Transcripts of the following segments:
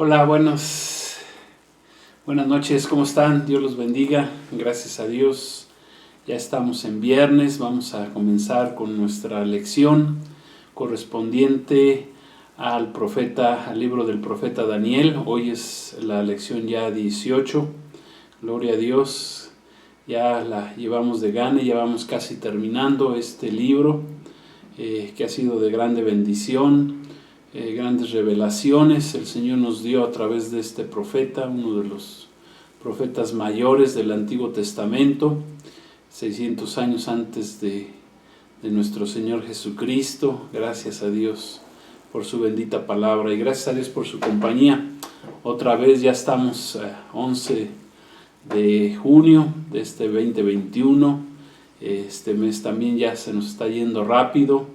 Hola, buenas noches, ¿cómo están? Dios los bendiga, gracias a Dios. Ya estamos en viernes, vamos a comenzar con nuestra lección correspondiente al libro del profeta Daniel. Hoy es la lección ya 18, gloria a Dios. Ya la llevamos de gane, ya vamos casi terminando este libro que ha sido de grande bendición. Grandes revelaciones el Señor nos dio a través de este profeta, uno de los profetas mayores del Antiguo Testamento, 600 años antes de nuestro Señor Jesucristo. Gracias a Dios por su bendita palabra y gracias a Dios por su compañía. Otra vez ya estamos 11 de junio de este 2021. Este mes también ya se nos está yendo rápido.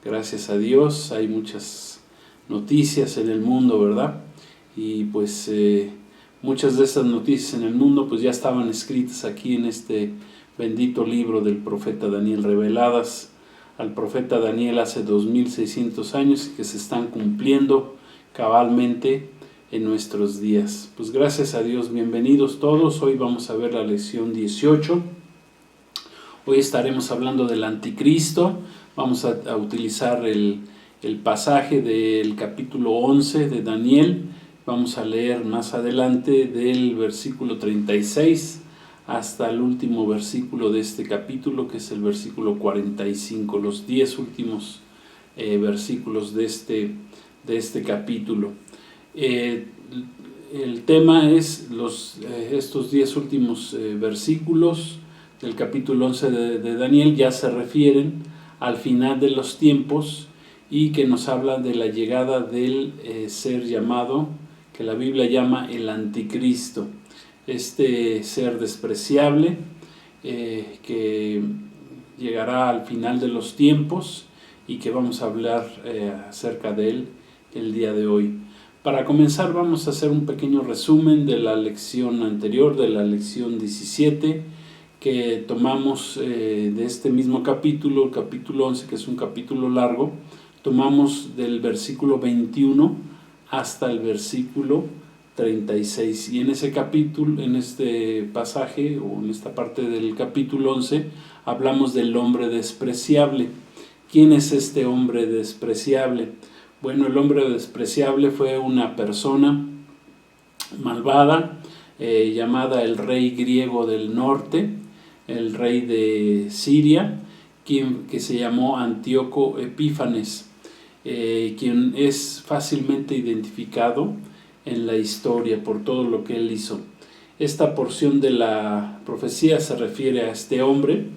Gracias a Dios, hay muchas noticias en el mundo, ¿verdad? Y pues muchas de esas noticias en el mundo pues ya estaban escritas aquí en este bendito libro del profeta Daniel, reveladas al profeta Daniel hace 2600 años y que se están cumpliendo cabalmente en nuestros días. Pues gracias a Dios, bienvenidos todos. Hoy vamos a ver la lección 18. Hoy estaremos hablando del anticristo. Vamos a utilizar el pasaje del capítulo 11 de Daniel. Vamos a leer más adelante del versículo 36 hasta el último versículo de este capítulo, que es el versículo 45, los 10 últimos versículos de este capítulo. El tema es estos 10 últimos versículos del capítulo 11 de Daniel ya se refieren al final de los tiempos y que nos habla de la llegada del ser llamado, que la Biblia llama el anticristo. Este ser despreciable que llegará al final de los tiempos y que vamos a hablar acerca de él el día de hoy. Para comenzar vamos a hacer un pequeño resumen de la lección anterior, de la lección 17, que tomamos de este mismo capítulo, el capítulo 11, que es un capítulo largo. Tomamos del versículo 21 hasta el versículo 36. Y en ese capítulo, en este pasaje o en esta parte del capítulo 11, hablamos del hombre despreciable. ¿Quién es este hombre despreciable? Bueno, el hombre despreciable fue una persona malvada llamada el rey griego del norte, el rey de Siria, que se llamó Antíoco Epífanes. Quien es fácilmente identificado en la historia por todo lo que él hizo. Esta porción de la profecía se refiere a este hombre,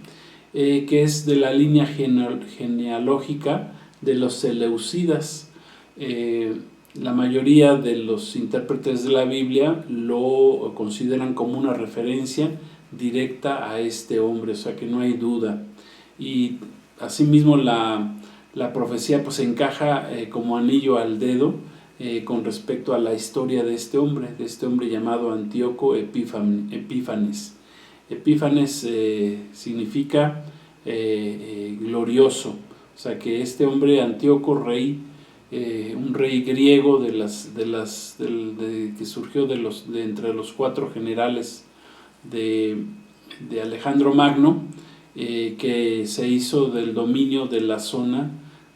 que es de la línea genealógica de los seleucidas. La mayoría de los intérpretes de la Biblia lo consideran como una referencia directa a este hombre, o sea que no hay duda. Y asimismo la profecía pues encaja como anillo al dedo con respecto a la historia de este hombre llamado Antíoco Epífanes. Epífanes significa glorioso, o sea que este hombre Antíoco, un rey griego que surgió de entre los 4 generales de Alejandro Magno, que se hizo del dominio de la zona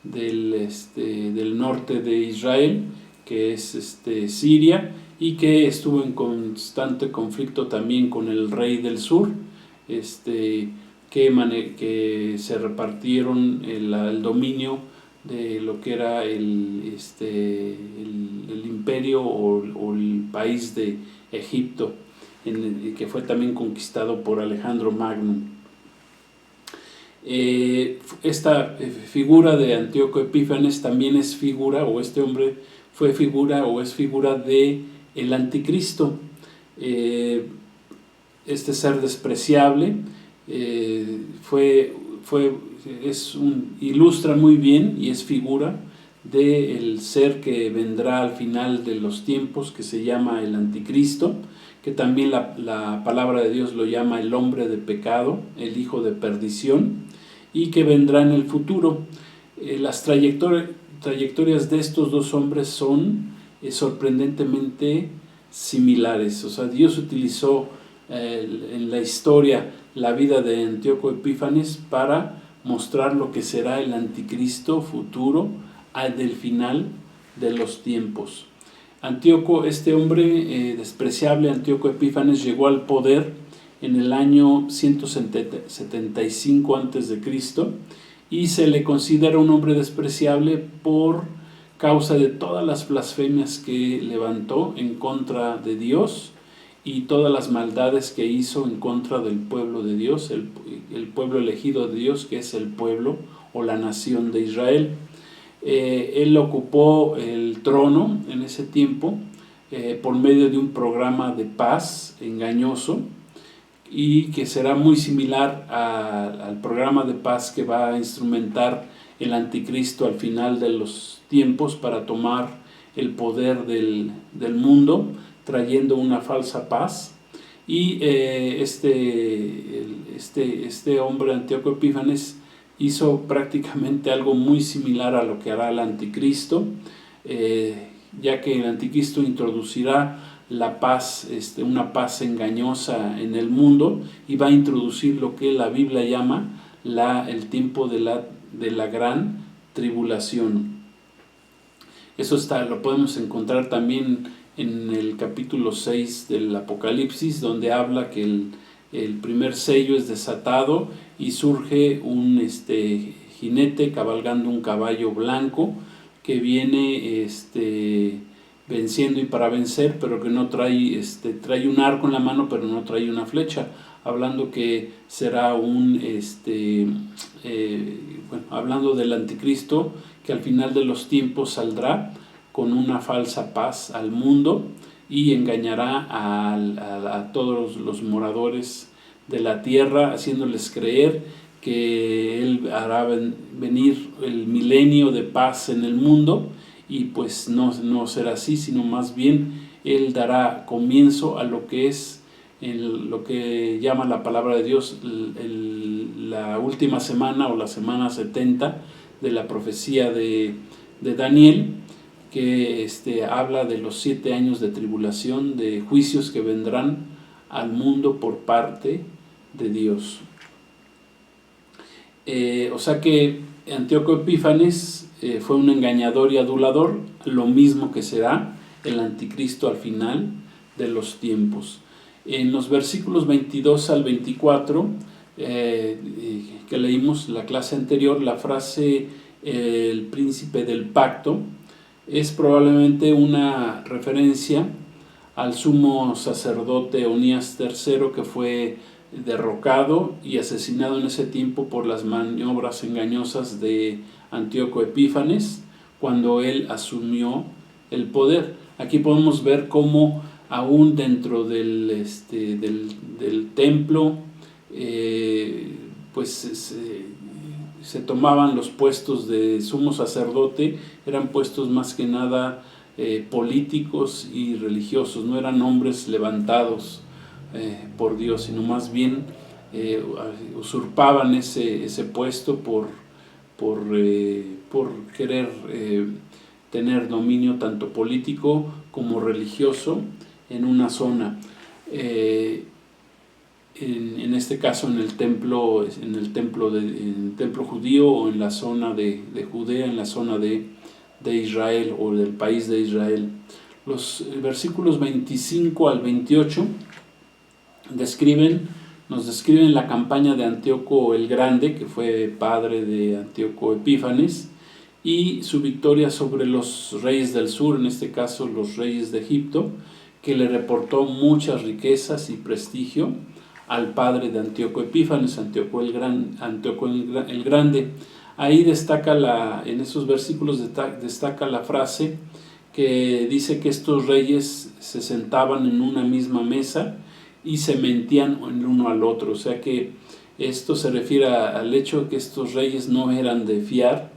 del norte de Israel, que es Siria, y que estuvo en constante conflicto también con el rey del sur, que se repartieron el dominio de lo que era el imperio o el país de Egipto, que fue también conquistado por Alejandro Magno. Esta figura de Antíoco Epífanes también es figura, o este hombre fue figura o es figura de el anticristo. Este ser despreciable ilustra muy bien y es figura del ser que vendrá al final de los tiempos, que se llama el anticristo, que también la palabra de Dios lo llama el hombre de pecado, el hijo de perdición, y que vendrá en el futuro. Las trayectorias de estos dos hombres son sorprendentemente similares. O sea, Dios utilizó en la historia la vida de Antíoco Epífanes para mostrar lo que será el anticristo futuro del final de los tiempos. Antíoco, este hombre despreciable, Antíoco Epífanes, llegó al poder en el año 175 a.C. y se le considera un hombre despreciable por causa de todas las blasfemias que levantó en contra de Dios y todas las maldades que hizo en contra del pueblo de Dios, el pueblo elegido de Dios, que es el pueblo o la nación de Israel. Él ocupó el trono en ese tiempo por medio de un programa de paz engañoso, y que será muy similar al programa de paz que va a instrumentar el anticristo al final de los tiempos para tomar el poder del mundo, trayendo una falsa paz. Y este hombre, Antíoco Epífanes, hizo prácticamente algo muy similar a lo que hará el anticristo, ya que el anticristo introducirá la paz, una paz engañosa en el mundo, y va a introducir lo que la Biblia llama el tiempo de la gran tribulación. Eso lo podemos encontrar también en el capítulo 6 del Apocalipsis, donde habla que el primer sello es desatado y surge un jinete cabalgando un caballo blanco que viene venciendo y para vencer, pero que no trae un arco en la mano, pero no trae una flecha, hablando que será hablando del anticristo, que al final de los tiempos saldrá con una falsa paz al mundo y engañará a todos los moradores de la tierra, haciéndoles creer que él hará venir el milenio de paz en el mundo, y pues no será así, sino más bien él dará comienzo a lo que es lo que llama la palabra de Dios la última semana o la semana 70 de la profecía de Daniel, que habla de los 7 años de tribulación, de juicios que vendrán al mundo por parte de Dios. O sea que Antíoco Epífanes fue un engañador y adulador, lo mismo que será el anticristo al final de los tiempos. En los versículos 22 al 24 que leímos la clase anterior, la frase el príncipe del pacto es probablemente una referencia al sumo sacerdote Onías III, que fue derrocado y asesinado en ese tiempo por las maniobras engañosas de Antíoco Epífanes cuando él asumió el poder. Aquí podemos ver cómo aún dentro del templo se tomaban los puestos de sumo sacerdote, eran puestos más que nada políticos y religiosos, no eran hombres levantados por Dios, sino más bien usurpaban ese puesto por querer tener dominio tanto político como religioso en una zona. En este caso en el templo judío, o en la zona de Judea, en la zona de Israel o del país de Israel. Los versículos 25 al 28 nos describen la campaña de Antíoco el Grande, que fue padre de Antíoco Epífanes, y su victoria sobre los reyes del sur, en este caso los reyes de Egipto, que le reportó muchas riquezas y prestigio al padre de Antíoco Epífanes, Antíoco el Grande. Ahí en esos versículos destaca la frase que dice que estos reyes se sentaban en una misma mesa y se mentían el uno al otro. O sea que esto se refiere al hecho de que estos reyes no eran de fiar,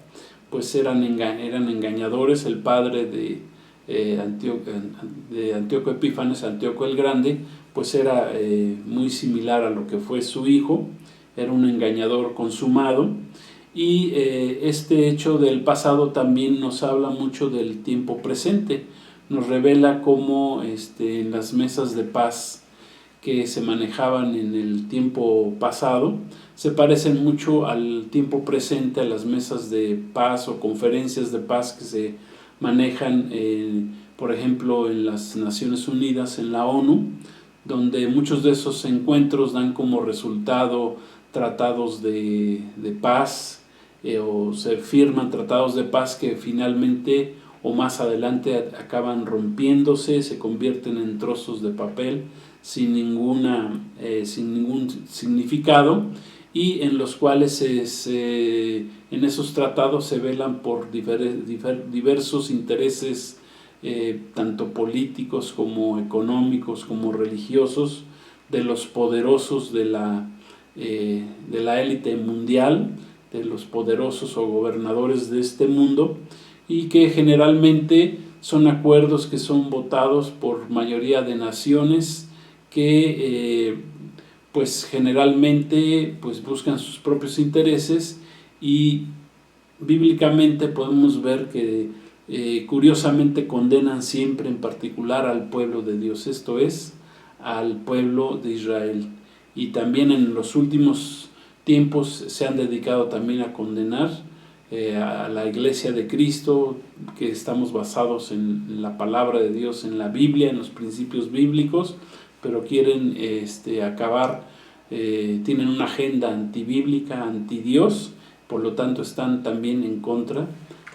pues eran engañadores. El padre de Antíoco Epífanes, Antíoco el Grande, pues era muy similar a lo que fue su hijo, era un engañador consumado. Y este hecho del pasado también nos habla mucho del tiempo presente. nos revela cómo en las mesas de paz que se manejaban en el tiempo pasado se parecen mucho al tiempo presente, a las mesas de paz o conferencias de paz que se manejan, por ejemplo, en las Naciones Unidas, en la ONU, donde muchos de esos encuentros dan como resultado tratados de paz, o se firman tratados de paz que finalmente o más adelante acaban rompiéndose, se convierten en trozos de papel sin ningún significado, y en los cuales en esos tratados se velan por diversos intereses, tanto políticos como económicos como religiosos, de los poderosos de la élite mundial, de los poderosos o gobernadores de este mundo, y que generalmente son acuerdos que son votados por mayoría de naciones que pues generalmente pues buscan sus propios intereses, y bíblicamente podemos ver que curiosamente condenan siempre en particular al pueblo de Dios, esto es, al pueblo de Israel. Y también en los últimos tiempos se han dedicado también a condenar a la Iglesia de Cristo, que estamos basados en la palabra de Dios, en la Biblia, en los principios bíblicos, pero quieren acabar, tienen una agenda antibíblica, antidios, por lo tanto están también en contra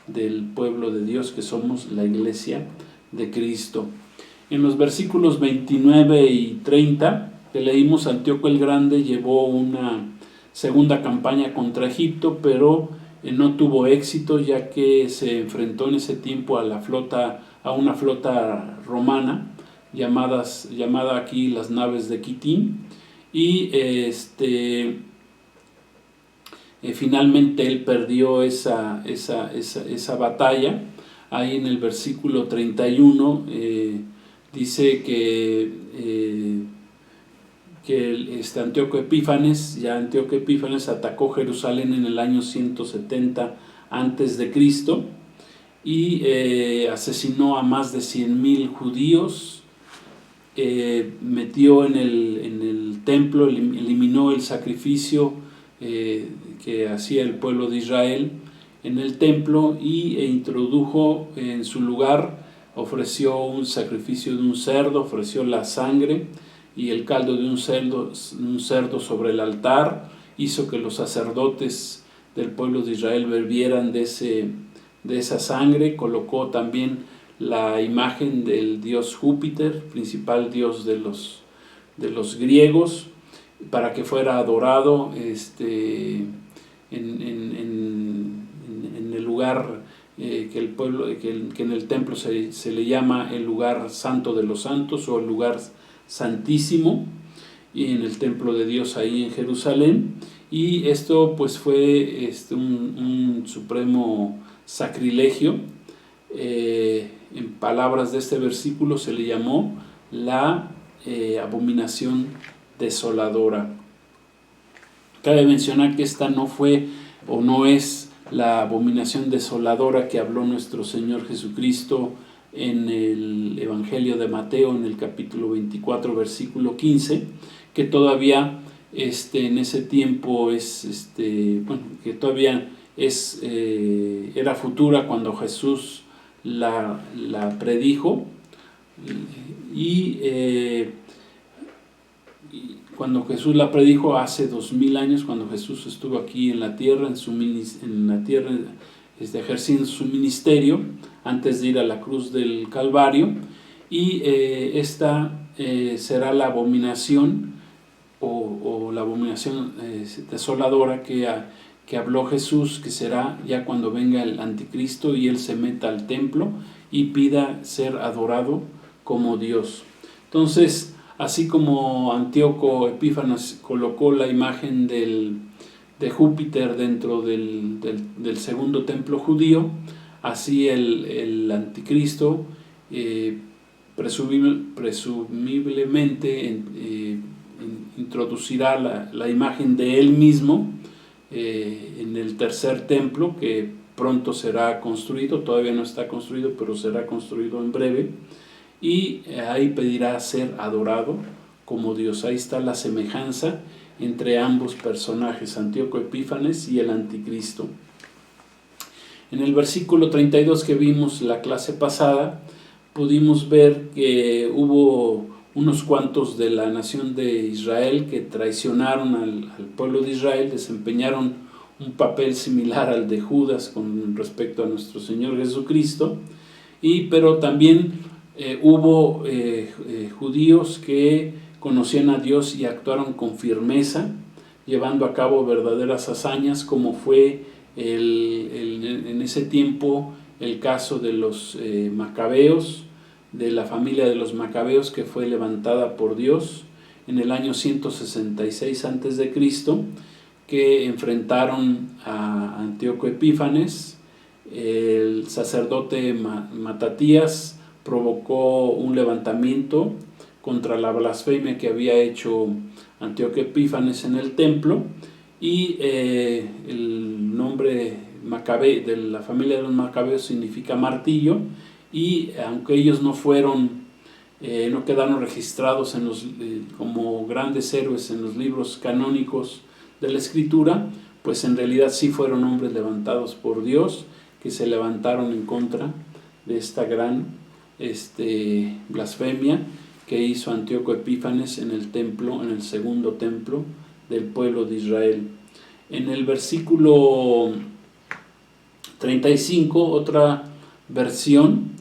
del pueblo de Dios, que somos la Iglesia de Cristo. En los versículos 29 y 30 que leímos, Antíoco el Grande llevó una segunda campaña contra Egipto, pero no tuvo éxito, ya que se enfrentó en ese tiempo a una flota romana, llamada aquí las naves de Quitín, y finalmente él perdió esa batalla. Ahí en el versículo 31 dice que Antíoco Epífanes atacó Jerusalén en el año 170 antes de Cristo, y asesinó a más de 100,000 judíos, metió en el templo, eliminó el sacrificio que hacía el pueblo de Israel en el templo, y introdujo en su lugar, ofreció un sacrificio de un cerdo, ofreció la sangre y el caldo de un cerdo sobre el altar, hizo que los sacerdotes del pueblo de Israel bebieran de esa sangre, colocó también la imagen del dios Júpiter, principal dios de los griegos, para que fuera adorado en el lugar que en el templo se le llama el lugar santo de los santos, o el lugar santísimo, y en el templo de Dios ahí en Jerusalén. Y esto pues fue un supremo sacrilegio. En palabras de este versículo se le llamó la abominación desoladora. Cabe mencionar que esta no fue o no es la abominación desoladora que habló nuestro Señor Jesucristo en el Evangelio de Mateo, en el capítulo 24, versículo 15, que todavía en ese tiempo que todavía era futura cuando Jesús la predijo, y cuando Jesús la predijo hace 2000 años, cuando Jesús estuvo aquí en la tierra, ejerciendo su ministerio antes de ir a la cruz del Calvario, y esta será la abominación o la abominación desoladora que habló Jesús, que será ya cuando venga el anticristo y él se meta al templo y pida ser adorado como Dios. Entonces, así como Antíoco Epífanes colocó la imagen de Júpiter dentro del segundo templo judío, así el anticristo presumiblemente introducirá la imagen de él mismo en el tercer templo, que pronto será construido, todavía no está construido, pero será construido en breve, y ahí pedirá ser adorado como Dios. Ahí está la semejanza entre ambos personajes, Antíoco Epífanes y el anticristo. En el versículo 32 que vimos la clase pasada, pudimos ver que hubo unos cuantos de la nación de Israel que traicionaron al pueblo de Israel, desempeñaron un papel similar al de Judas con respecto a nuestro Señor Jesucristo, pero también hubo judíos que conocían a Dios y actuaron con firmeza, llevando a cabo verdaderas hazañas, como fue en ese tiempo el caso de los macabeos, de la familia de los macabeos, que fue levantada por Dios en el año 166 a.C., que enfrentaron a Antíoco Epífanes. El sacerdote Matatías provocó un levantamiento contra la blasfemia que había hecho Antíoco Epífanes en el templo, y el nombre Macabeo, de la familia de los macabeos, significa martillo, y aunque ellos no quedaron registrados como grandes héroes en los libros canónicos de la Escritura, pues en realidad sí fueron hombres levantados por Dios, que se levantaron en contra de esta gran blasfemia que hizo Antíoco Epífanes en el templo, en el segundo templo del pueblo de Israel. En el versículo 35, otra versión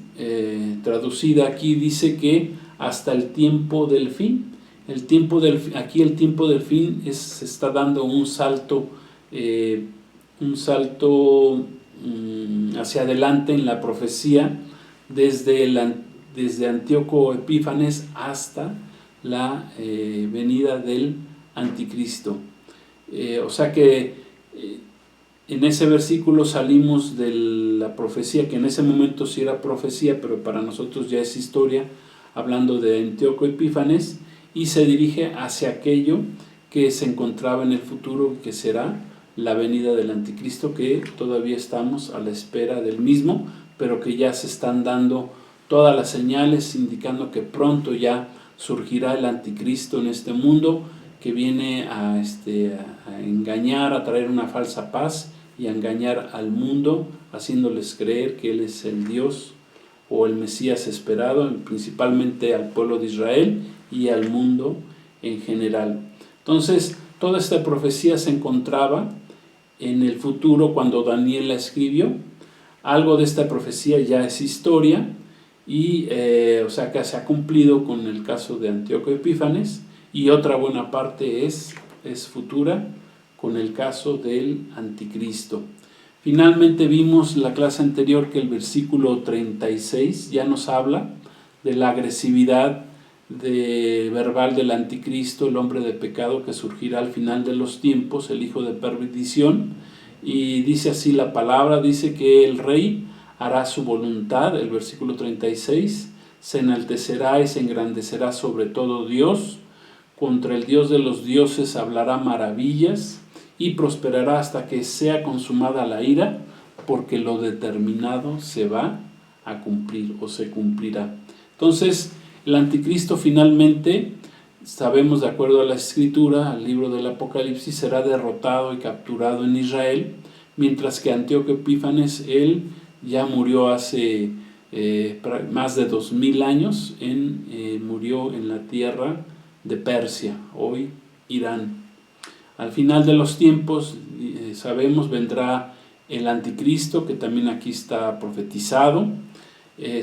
traducida aquí dice que hasta el tiempo del fin. Aquí el tiempo del fin se está dando un salto hacia adelante en la profecía, desde Antíoco Epífanes hasta la venida del anticristo. O sea que en ese versículo salimos de la profecía, que en ese momento sí era profecía, pero para nosotros ya es historia, hablando de Antíoco Epífanes, y se dirige hacia aquello que se encontraba en el futuro, que será la venida del anticristo, que todavía estamos a la espera del mismo, pero que ya se están dando todas las señales indicando que pronto ya surgirá el anticristo en este mundo, que viene a engañar, a traer una falsa paz y a engañar al mundo, haciéndoles creer que Él es el Dios o el Mesías esperado, principalmente al pueblo de Israel y al mundo en general. Entonces, toda esta profecía se encontraba en el futuro cuando Daniel la escribió. Algo de esta profecía ya es historia, y o sea que se ha cumplido con el caso de Antíoco Epífanes, y otra buena parte es futura con el caso del anticristo. Finalmente vimos la clase anterior que el versículo 36 ya nos habla de la agresividad verbal del anticristo, el hombre de pecado que surgirá al final de los tiempos, el hijo de perdición, y dice así la palabra, dice que el rey hará su voluntad, el versículo 36, se enaltecerá y se engrandecerá sobre todo Dios, contra el Dios de los dioses hablará maravillas, y prosperará hasta que sea consumada la ira, porque lo determinado se va a cumplir o se cumplirá. Entonces, el anticristo finalmente, sabemos de acuerdo a la escritura, al libro del Apocalipsis, será derrotado y capturado en Israel, mientras que Antíoco Epífanes, él ya murió hace más de 2000 años, murió en la tierra de Persia, hoy Irán. Al final de los tiempos, sabemos, vendrá el anticristo, que también aquí está profetizado.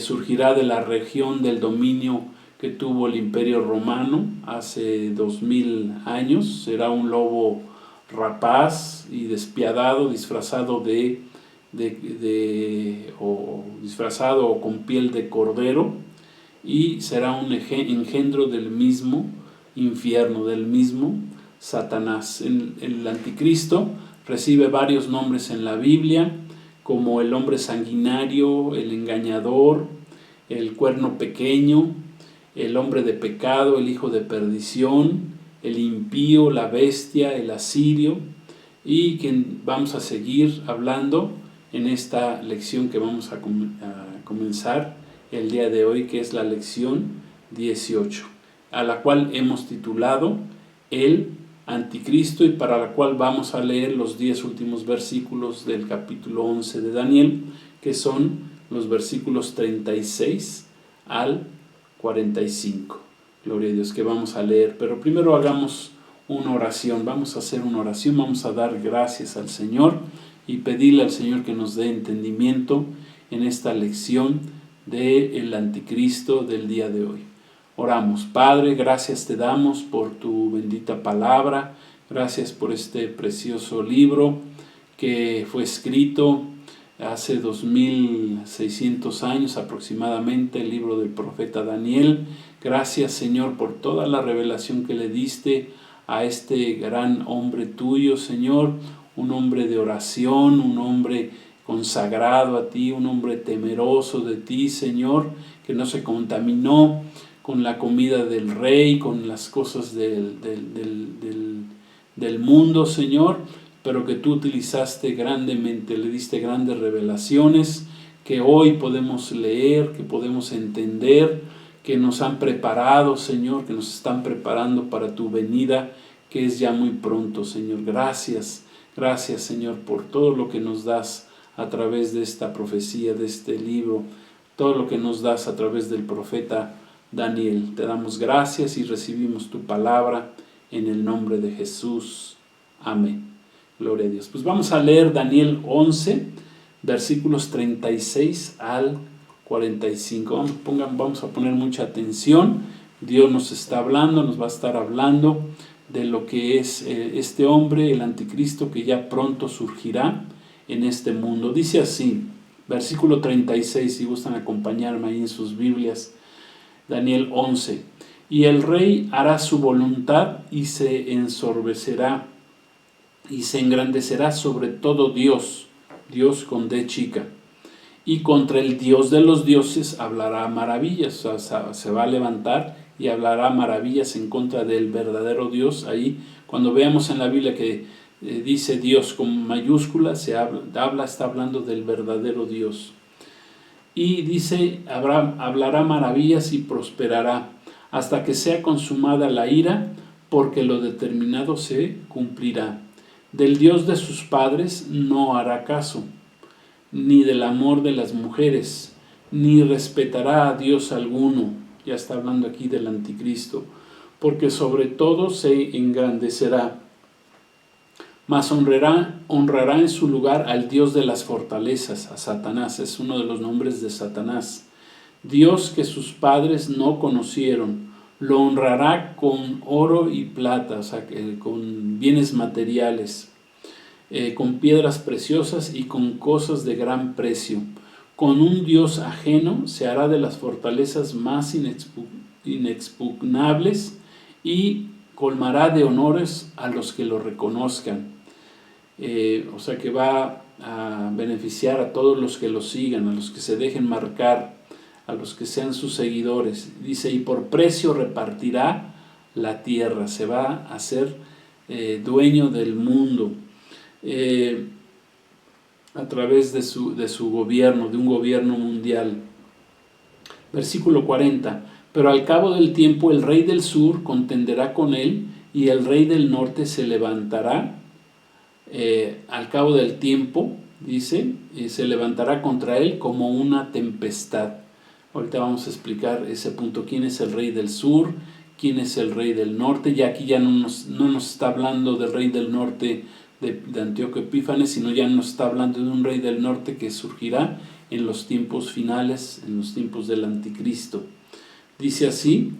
Surgirá de la región del dominio que tuvo el Imperio Romano hace 2000 años. Será un lobo rapaz y despiadado, disfrazado disfrazado o con piel de cordero, y será un engendro del mismo infierno, del mismo Satanás. El anticristo recibe varios nombres en la Biblia, como el hombre sanguinario, el engañador, el cuerno pequeño, el hombre de pecado, el hijo de perdición, el impío, la bestia, el asirio, y que vamos a seguir hablando en esta lección que vamos a comenzar el día de hoy, que es la lección 18, a la cual hemos titulado El Anticristo, y para la cual vamos a leer los 10 últimos versículos del capítulo 11 de Daniel, que son los versículos 36 al 45. Gloria a Dios, que vamos a leer. Pero primero hagamos una oración. Vamos a hacer una oración, vamos a dar gracias al Señor y pedirle al Señor que nos dé entendimiento en esta lección del Anticristo del día de hoy. Oramos. Padre, gracias te damos por tu bendita palabra, gracias por este precioso libro que fue escrito hace 2600 años aproximadamente, el libro del profeta Daniel. Gracias, Señor, por toda la revelación que le diste a este gran hombre tuyo, Señor, un hombre de oración, un hombre consagrado a ti, un hombre temeroso de ti, Señor, que no se contaminó con la comida del rey, con las cosas del mundo, Señor, pero que tú utilizaste grandemente, le diste grandes revelaciones que hoy podemos leer, que podemos entender, que nos han preparado, Señor, que nos están preparando para tu venida, que es ya muy pronto, Señor. Gracias, gracias, Señor, por todo lo que nos das a través de esta profecía, de este libro, todo lo que nos das a través del profeta Daniel. Te damos gracias y recibimos tu palabra en el nombre de Jesús. Amén. Gloria a Dios. Pues vamos a leer Daniel 11, versículos 36 al 45. Vamos a poner mucha atención. Dios nos está hablando, nos va a estar hablando de lo que es este hombre, el anticristo, que ya pronto surgirá en este mundo. Dice así, versículo 36, si gustan acompañarme ahí en sus Biblias, Daniel 11. Y el rey hará su voluntad y se ensorbecerá y se engrandecerá sobre todo Dios, Dios con D chica, y contra el Dios de los dioses hablará maravillas. O sea, se va a levantar y hablará maravillas en contra del verdadero Dios. Ahí, cuando veamos en la Biblia que dice Dios con mayúscula, está hablando del verdadero Dios. Y dice, hablará maravillas y prosperará, hasta que sea consumada la ira, porque lo determinado se cumplirá. Del Dios de sus padres no hará caso, ni del amor de las mujeres, ni respetará a Dios alguno. Ya está hablando aquí del anticristo. Porque sobre todo se engrandecerá, mas honrará en su lugar al Dios de las fortalezas, a Satanás. Es uno de los nombres de Satanás. Dios que sus padres no conocieron, lo honrará con oro y plata, o sea, con bienes materiales, con piedras preciosas y con cosas de gran precio. Con un Dios ajeno se hará de las fortalezas más inexpugnables y colmará de honores a los que lo reconozcan. O sea que va a beneficiar a todos los que lo sigan, a los que se dejen marcar, a los que sean sus seguidores. Dice, y por precio repartirá la tierra, se va a hacer dueño del mundo a través de su gobierno, de un gobierno mundial. Versículo 40. Pero al cabo del tiempo el rey del sur contenderá con él, y el rey del norte se levantará. Al cabo del tiempo, dice, se levantará contra él como una tempestad. Ahorita vamos a explicar ese punto, quién es el rey del sur, quién es el rey del norte. Ya aquí ya no nos está hablando del rey del norte de Antíoco Epífanes, sino ya nos está hablando de un rey del norte que surgirá en los tiempos finales, en los tiempos del anticristo. Dice así,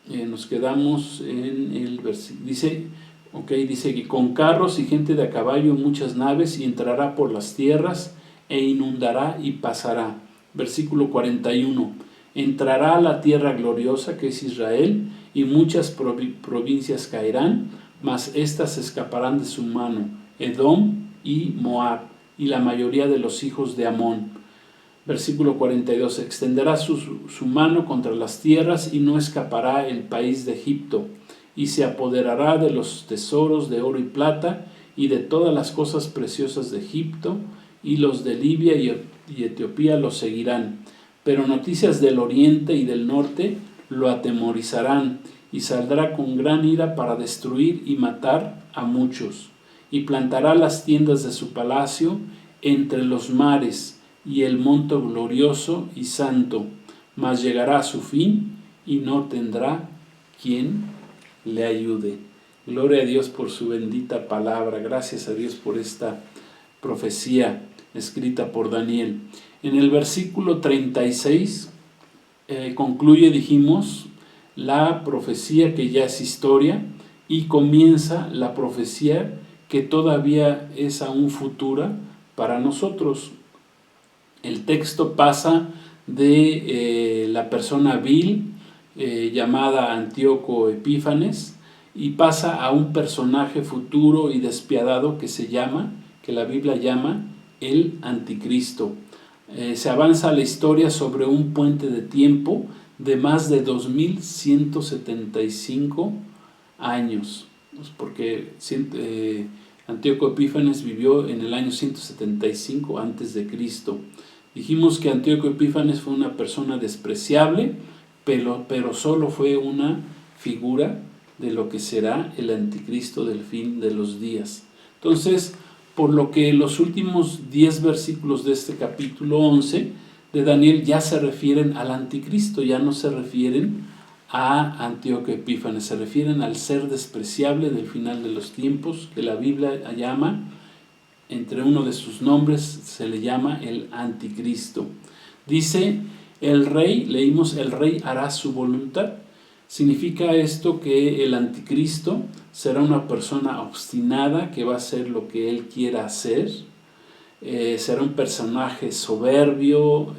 nos quedamos en el versículo, dice que con carros y gente de a caballo, muchas naves, y entrará por las tierras e inundará y pasará. Versículo 41. Entrará a la tierra gloriosa que es Israel, y muchas provincias caerán, mas éstas escaparán de su mano, Edom y Moab, y la mayoría de los hijos de Amón. Versículo 42. Extenderá su mano contra las tierras, y no escapará el país de Egipto, y se apoderará de los tesoros de oro y plata, y de todas las cosas preciosas de Egipto, y los de Libia y Etiopía lo seguirán. Pero noticias del oriente y del norte lo atemorizarán, y saldrá con gran ira para destruir y matar a muchos, y plantará las tiendas de su palacio entre los mares y el monte glorioso y santo, mas llegará a su fin y no tendrá quien le ayude. Gloria a Dios por su bendita palabra. Gracias a Dios por esta profecía escrita por Daniel. En el versículo 36 concluye, dijimos, la profecía que ya es historia, y comienza la profecía que todavía es aún futura para nosotros. El texto pasa de la persona vil llamada Antíoco Epífanes, y pasa a un personaje futuro y despiadado que la Biblia llama el Anticristo. Se avanza la historia sobre un puente de tiempo de más de 2175 años, porque Antíoco Epífanes vivió en el año 175 antes de Cristo. Dijimos que Antíoco Epífanes fue una persona despreciable, pero solo fue una figura de lo que será el Anticristo del fin de los días. Entonces, por lo que los últimos 10 versículos de este capítulo 11 de Daniel ya se refieren al Anticristo, ya no se refieren a Antíoco Epífanes, se refieren al ser despreciable del final de los tiempos, que la Biblia llama, entre uno de sus nombres se le llama el Anticristo. Dice, el rey, leímos, el rey hará su voluntad. Significa esto que el Anticristo será una persona obstinada que va a hacer lo que él quiera hacer. Será un personaje soberbio,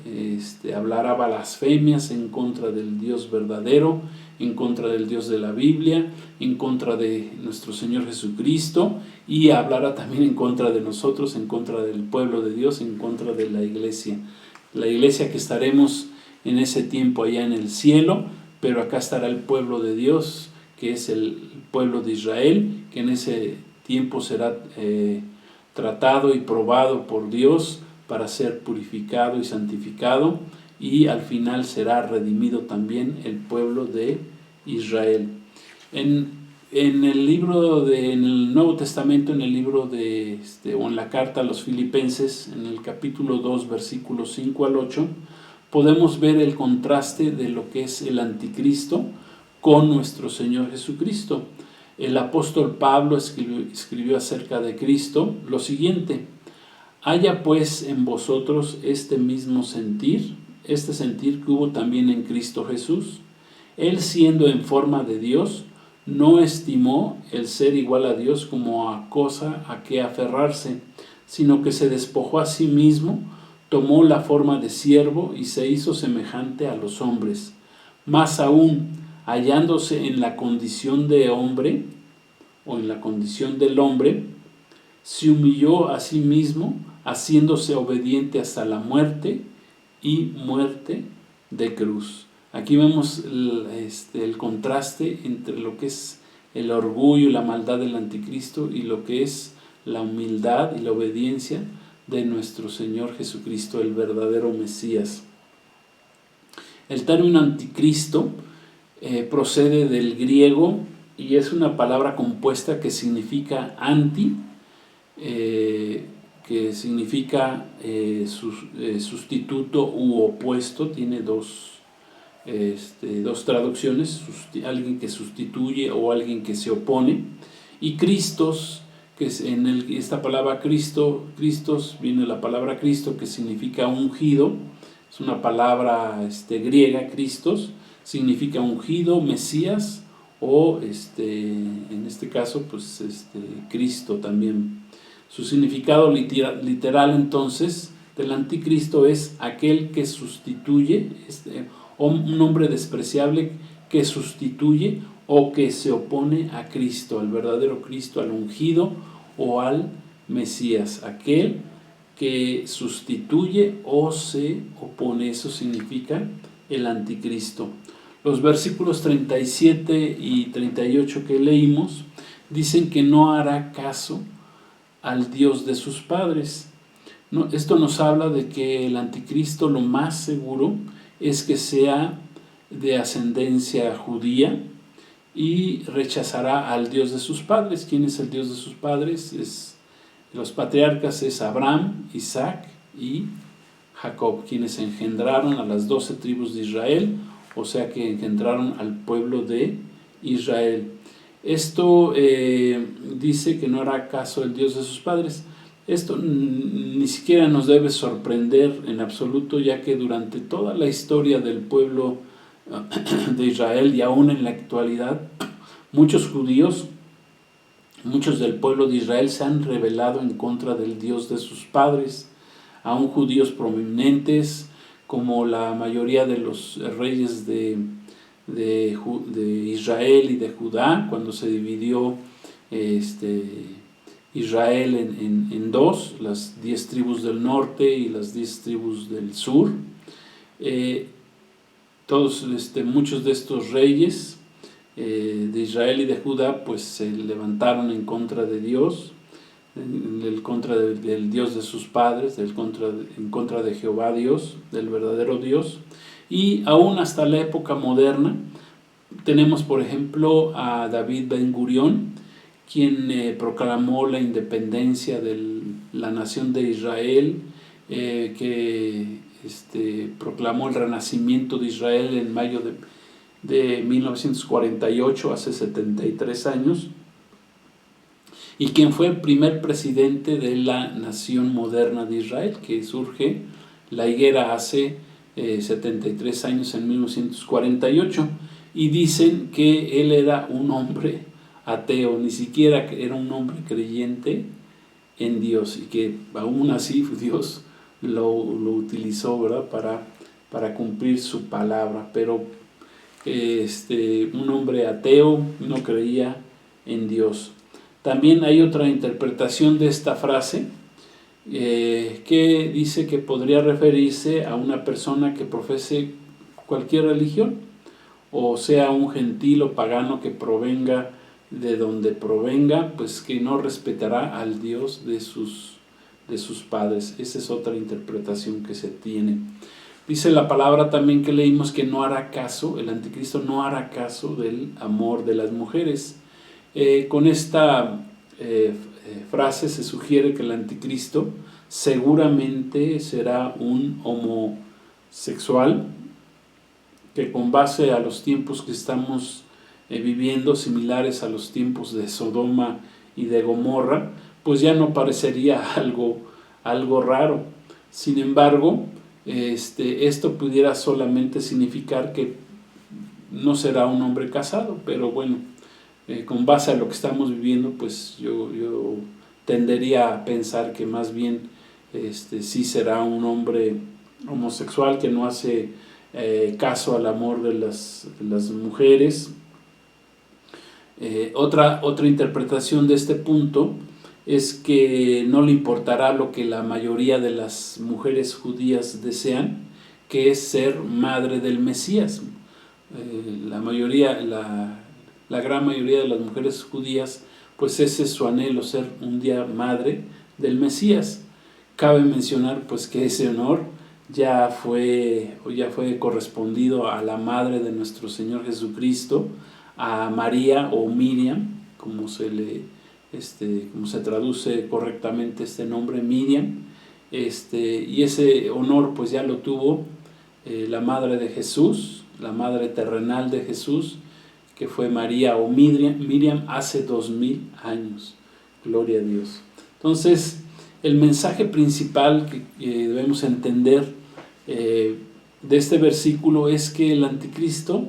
hablará blasfemias en contra del Dios verdadero, en contra del Dios de la Biblia, en contra de nuestro Señor Jesucristo, y hablará también en contra de nosotros, en contra del pueblo de Dios, en contra de la iglesia. La iglesia que estaremos en ese tiempo allá en el cielo, pero acá estará el pueblo de Dios, que es el pueblo de Israel, que en ese tiempo será tratado y probado por Dios para ser purificado y santificado, y al final será redimido también el pueblo de Israel. En el libro en el Nuevo Testamento, en el libro o en la carta a los Filipenses, en el capítulo 2, versículos 5 al 8, podemos ver el contraste de lo que es el Anticristo con nuestro Señor Jesucristo. El apóstol Pablo escribió acerca de Cristo lo siguiente: haya pues en vosotros este mismo sentir, este sentir que hubo también en Cristo Jesús. Él, siendo en forma de Dios, no estimó el ser igual a Dios como a cosa a que aferrarse, sino que se despojó a sí mismo, tomó la forma de siervo y se hizo semejante a los hombres. Más aún, hallándose en la condición de hombre, o en la condición del hombre, se humilló a sí mismo, haciéndose obediente hasta la muerte y muerte de cruz. Aquí vemos el contraste entre lo que es el orgullo y la maldad del Anticristo y lo que es la humildad y la obediencia de nuestro Señor Jesucristo, el verdadero Mesías. El término Anticristo procede del griego y es una palabra compuesta que significa anti, que significa sustituto u opuesto. Tiene dos traducciones: alguien que sustituye o alguien que se opone. Y Christos, que es esta palabra Christos, viene la palabra Cristo, que significa ungido. Es una palabra griega. Christos significa ungido, Mesías, o en este caso pues Cristo también. Su significado literal entonces del Anticristo es aquel que sustituye, un hombre despreciable que sustituye o que se opone a Cristo, al verdadero Cristo, al ungido o al Mesías. Aquel que sustituye o se opone, eso significa el Anticristo. Los versículos 37 y 38 que leímos dicen que no hará caso al Dios de sus padres. No, esto nos habla de que el anticristo lo más seguro es que sea de ascendencia judía y rechazará al Dios de sus padres. ¿Quién es el Dios de sus padres? Los patriarcas es Abraham, Isaac y Jacob, quienes engendraron a las 12 tribus de Israel, o sea que engendraron al pueblo de Israel. Esto dice que no hará caso el Dios de sus padres. Esto ni siquiera nos debe sorprender en absoluto, ya que durante toda la historia del pueblo de Israel y aún en la actualidad, muchos judíos, muchos del pueblo de Israel se han rebelado en contra del Dios de sus padres, aún judíos prominentes, como la mayoría de los reyes de Israel y de Judá, cuando se dividió Israel en dos, las 10 tribus del norte y las 10 tribus del sur. Muchos de estos reyes de Israel y de Judá pues se levantaron en contra de Dios, del Dios de sus padres, en contra de Jehová Dios, del verdadero Dios. Y aún hasta la época moderna tenemos, por ejemplo, a David Ben Gurión, quien proclamó la independencia de la nación de Israel, que proclamó el renacimiento de Israel en mayo de 1948, hace 73 años, y quien fue el primer presidente de la nación moderna de Israel, que surge la higuera hace 73 años, en 1948, y dicen que él era un hombre ateo, ni siquiera era un hombre creyente en Dios, y que aún así Dios lo utilizó, ¿verdad?, para cumplir su palabra. Pero un hombre ateo, no creía en Dios. También hay otra interpretación de esta frase que dice que podría referirse a una persona que profese cualquier religión, o sea un gentil o pagano que provenga de donde provenga, pues que no respetará al Dios de sus padres. Esa es otra interpretación que se tiene. Dice la palabra también que leímos que no hará caso, el anticristo no hará caso del amor de las mujeres. Con esta frase se sugiere que el anticristo seguramente será un homosexual, que con base a los tiempos que estamos viviendo, similares a los tiempos de Sodoma y de Gomorra, pues ya no parecería algo raro. Sin embargo, esto pudiera solamente significar que no será un hombre casado, pero bueno, con base a lo que estamos viviendo, pues yo tendería a pensar que más bien sí será un hombre homosexual que no hace caso al amor de las mujeres. Otra interpretación de este punto es que no le importará lo que la mayoría de las mujeres judías desean, que es ser madre del Mesías. La gran mayoría de las mujeres judías, pues ese es su anhelo, ser un día madre del Mesías. Cabe mencionar pues que ese honor ya fue correspondido a la madre de nuestro Señor Jesucristo, a María o Miriam, como se traduce correctamente este nombre, Miriam, y ese honor pues ya lo tuvo la madre de Jesús, la madre terrenal de Jesús, que fue María o Miriam hace 2000 años. Gloria a Dios. Entonces, el mensaje principal que debemos entender de este versículo es que el anticristo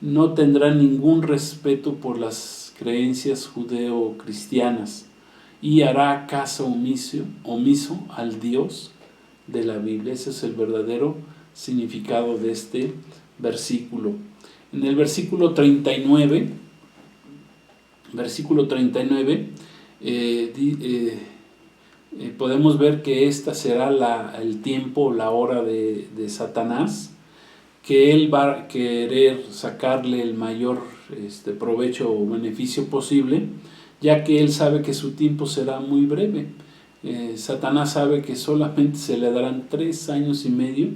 no tendrá ningún respeto por las creencias judeo-cristianas y hará caso omiso al Dios de la Biblia. Ese es el verdadero significado de este versículo. En el versículo 39, podemos ver que esta será el tiempo, la hora de Satanás, que él va a querer sacarle el mayor provecho o beneficio posible ya que él sabe que su tiempo será muy breve. Satanás sabe que solamente se le darán 3 años y medio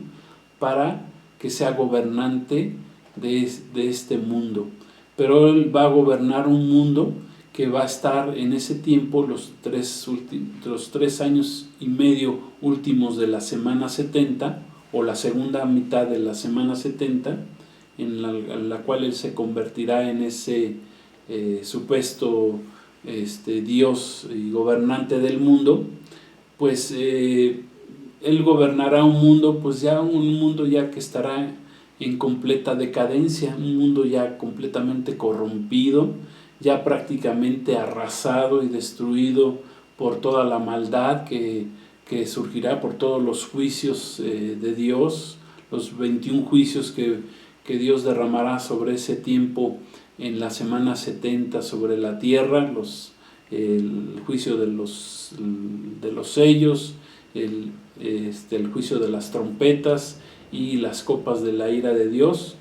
para que sea gobernante de este mundo. Pero él va a gobernar un mundo que va a estar en ese tiempo, los 3 años y medio últimos de la semana 70, o la segunda mitad de la semana 70, en la cual él se convertirá en ese supuesto Dios y gobernante del mundo. Pues él gobernará un mundo, pues ya un mundo ya que estará en completa decadencia, un mundo ya completamente corrompido, ya prácticamente arrasado y destruido por toda la maldad que surgirá, por todos los juicios de Dios, los 21 juicios que Dios derramará sobre ese tiempo en la semana 70 sobre la tierra, el juicio de los sellos, el juicio de las trompetas y las copas de la ira de Dios,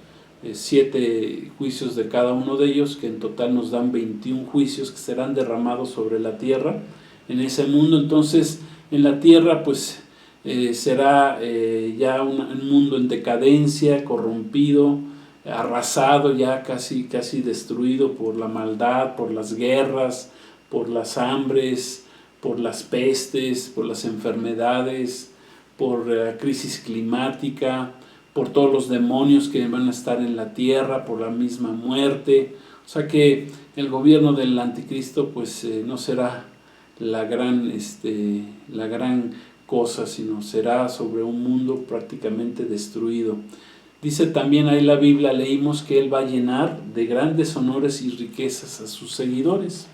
7 juicios de cada uno de ellos, que en total nos dan 21 juicios que serán derramados sobre la tierra en ese mundo. Entonces en la tierra pues será ya un mundo en decadencia, corrompido, arrasado, ya casi destruido por la maldad, por las guerras, por las hambres, por las pestes, por las enfermedades, por la crisis climática, por todos los demonios que van a estar en la tierra, por la misma muerte. O sea que el gobierno del anticristo pues no será la gran cosa, sino será sobre un mundo prácticamente destruido. Dice también ahí la Biblia, leímos que él va a llenar de grandes honores y riquezas a sus seguidores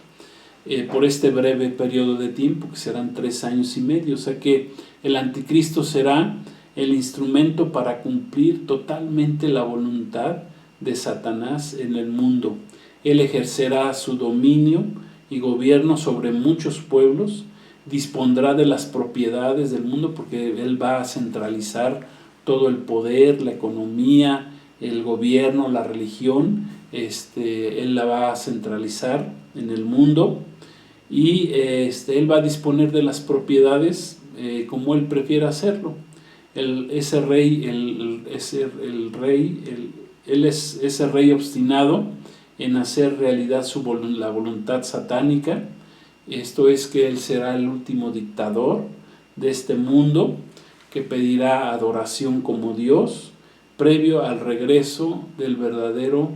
por este breve periodo de tiempo, que serán 3 años y medio. O sea que el anticristo será el instrumento para cumplir totalmente la voluntad de Satanás en el mundo. Él ejercerá su dominio y gobierno sobre muchos pueblos, dispondrá de las propiedades del mundo, porque él va a centralizar todo el poder, la economía, el gobierno, la religión, él la va a centralizar en el mundo, y él va a disponer de las propiedades como él prefiera hacerlo. Él es ese rey obstinado en hacer realidad la voluntad satánica. Esto es que él será el último dictador de este mundo, que pedirá adoración como Dios, previo al regreso del verdadero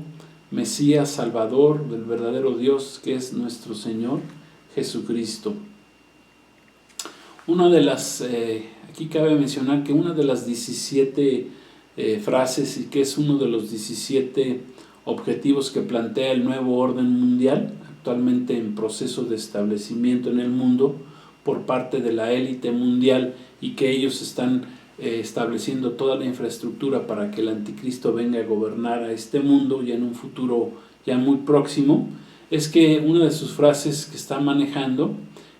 Mesías Salvador, del verdadero Dios, que es nuestro Señor Jesucristo. Aquí cabe mencionar que una de las 17 frases, y que es uno de los 17 objetivos que plantea el nuevo orden mundial, actualmente en proceso de establecimiento en el mundo por parte de la élite mundial, y que ellos están estableciendo toda la infraestructura para que el anticristo venga a gobernar a este mundo ya en un futuro ya muy próximo. Es que una de sus frases que están manejando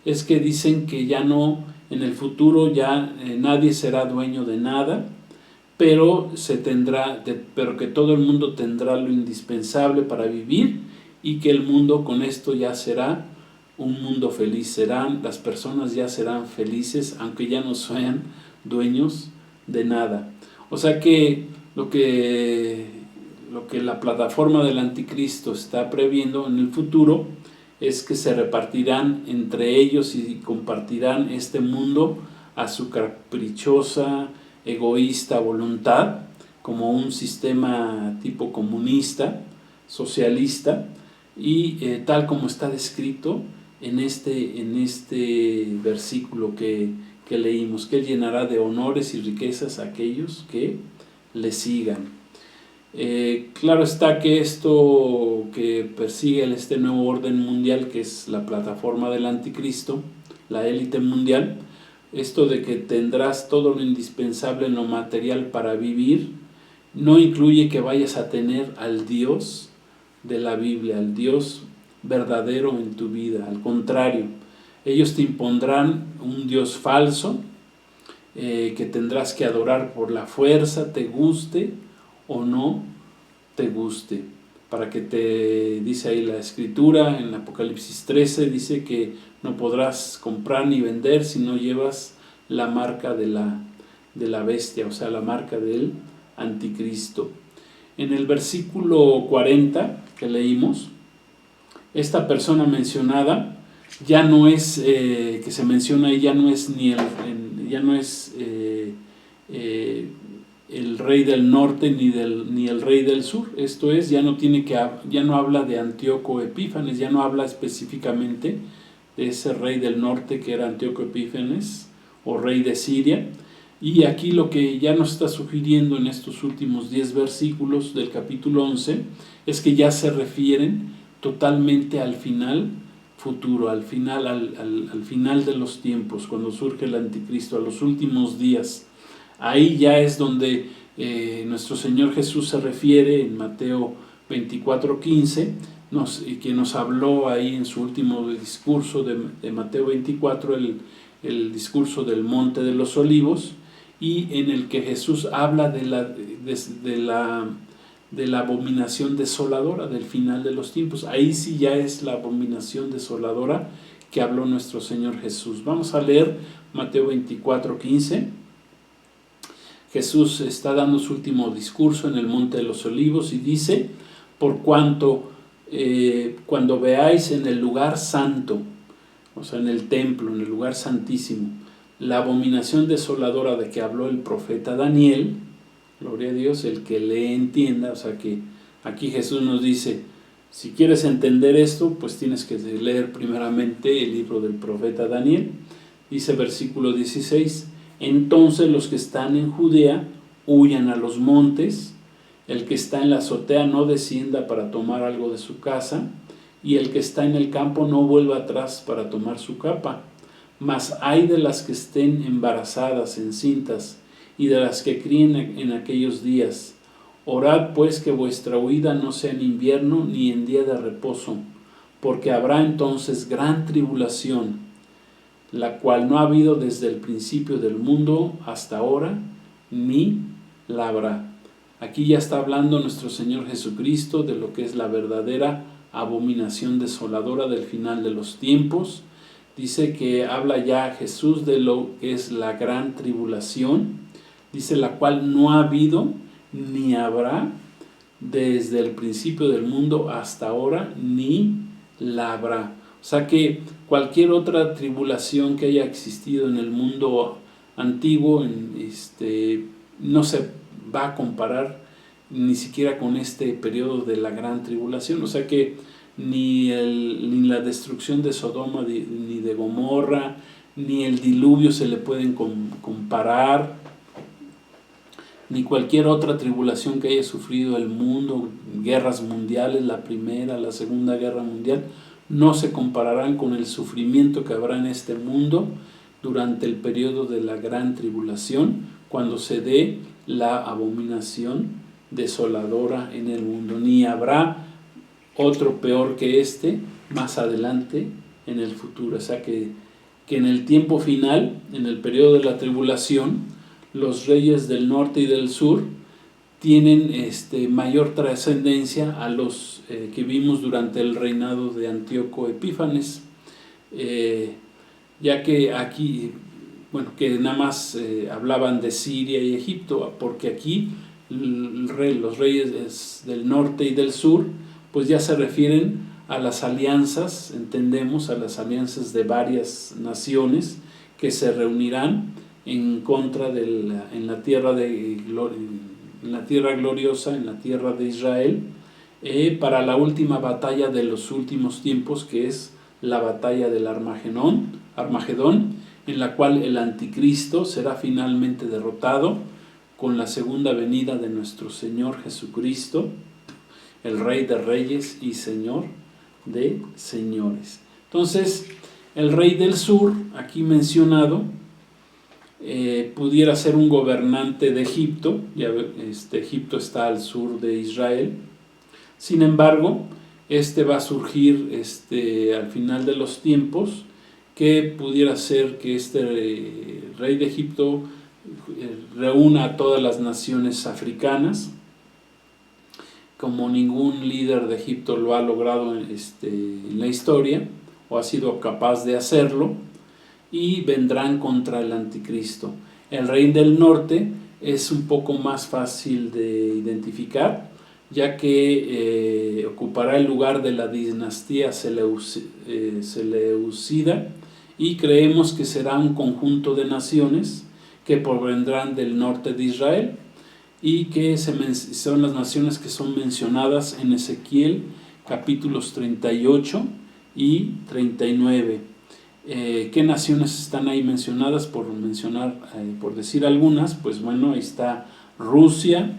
es que dicen que ya no, en el futuro ya nadie será dueño de nada, pero que todo el mundo tendrá lo indispensable para vivir, y que el mundo con esto ya será un mundo feliz. Las personas ya serán felices, aunque ya no sean dueños de nada. O sea que lo que la plataforma del anticristo está previendo en el futuro es que se repartirán entre ellos y compartirán este mundo a su caprichosa, egoísta voluntad, como un sistema tipo comunista, socialista, y tal como está descrito en este versículo que leímos, que él llenará de honores y riquezas a aquellos que le sigan. Claro está que esto que persigue este nuevo orden mundial, que es la plataforma del anticristo, la élite mundial, esto de que tendrás todo lo indispensable en lo material para vivir, no incluye que vayas a tener al Dios de la Biblia, al Dios verdadero en tu vida. Al contrario, ellos te impondrán un Dios falso que tendrás que adorar por la fuerza, te guste o no te guste, para que te dice ahí la escritura, en Apocalipsis 13 dice que no podrás comprar ni vender si no llevas la marca de la bestia, o sea, la marca del anticristo. En el versículo 40 que leímos, esta persona mencionada ya no es, que se menciona ahí, ya no es el rey del norte ni el rey del sur. Esto es, ya no habla de Antíoco Epífanes, ya no habla específicamente de ese rey del norte que era Antíoco Epífanes o rey de Siria. Y aquí lo que ya nos está sugiriendo en estos últimos 10 versículos del capítulo 11 es que ya se refieren totalmente al final futuro, al final de los tiempos, cuando surge el anticristo, a los últimos días. Ahí ya es donde nuestro Señor Jesús se refiere en Mateo 24:15, que nos habló ahí en su último discurso de Mateo 24, el discurso del Monte de los Olivos, y en el que Jesús habla de la abominación desoladora, del final de los tiempos. Ahí sí ya es la abominación desoladora que habló nuestro Señor Jesús. Vamos a leer Mateo 24:15. Jesús está dando su último discurso en el Monte de los Olivos y dice: por cuanto cuando veáis en el lugar santo, o sea, en el templo, en el lugar santísimo, la abominación desoladora de que habló el profeta Daniel, gloria a Dios, el que le entienda, o sea que aquí Jesús nos dice, si quieres entender esto, pues tienes que leer primeramente el libro del profeta Daniel. Dice versículo 16, entonces los que están en Judea huyan a los montes, el que está en la azotea no descienda para tomar algo de su casa, y el que está en el campo no vuelva atrás para tomar su capa. Mas hay de las que estén embarazadas, encintas, y de las que críen en aquellos días. Orad pues que vuestra huida no sea en invierno ni en día de reposo, porque habrá entonces gran tribulación, la cual no ha habido desde el principio del mundo hasta ahora, ni la habrá. Aquí ya está hablando nuestro Señor Jesucristo de lo que es la verdadera abominación desoladora del final de los tiempos. Dice que habla ya Jesús de lo que es la gran tribulación, dice la cual no ha habido ni habrá desde el principio del mundo hasta ahora, ni la habrá. O sea que cualquier otra tribulación que haya existido en el mundo antiguo no se va a comparar ni siquiera con este periodo de la gran tribulación. O sea que ni la destrucción de Sodoma ni de Gomorra, ni el diluvio se le pueden comparar, ni cualquier otra tribulación que haya sufrido el mundo, guerras mundiales, la primera, la segunda guerra mundial, no se compararán con el sufrimiento que habrá en este mundo durante el periodo de la gran tribulación, cuando se dé la abominación desoladora en el mundo. Ni habrá otro peor que este más adelante en el futuro. O sea que en el tiempo final, en el periodo de la tribulación, los reyes del norte y del sur tienen mayor trascendencia a los que vimos durante el reinado de Antíoco Epífanes, ya que aquí, que nada más hablaban de Siria y Egipto, porque aquí los reyes del norte y del sur pues ya se refieren a las alianzas, entendemos, a las alianzas de varias naciones que se reunirán en contra en la tierra gloriosa, en la tierra de Israel, para la última batalla de los últimos tiempos, que es la batalla del Armagedón, en la cual el anticristo será finalmente derrotado con la segunda venida de nuestro Señor Jesucristo, el Rey de Reyes y Señor de Señores. Entonces, el rey del sur, aquí mencionado, pudiera ser un gobernante de Egipto. Egipto está al sur de Israel. Sin embargo, va a surgir al final de los tiempos, que pudiera ser que rey de Egipto reúna a todas las naciones africanas, como ningún líder de Egipto lo ha logrado en la historia, o ha sido capaz de hacerlo, y vendrán contra el anticristo. El rey del norte es un poco más fácil de identificar, ya que ocupará el lugar de la dinastía seleucida, y creemos que será un conjunto de naciones que provendrán del norte de Israel, y que son las naciones que son mencionadas en Ezequiel capítulos 38 y 39. ¿Qué naciones están ahí mencionadas? Por decir algunas, pues bueno, ahí está Rusia,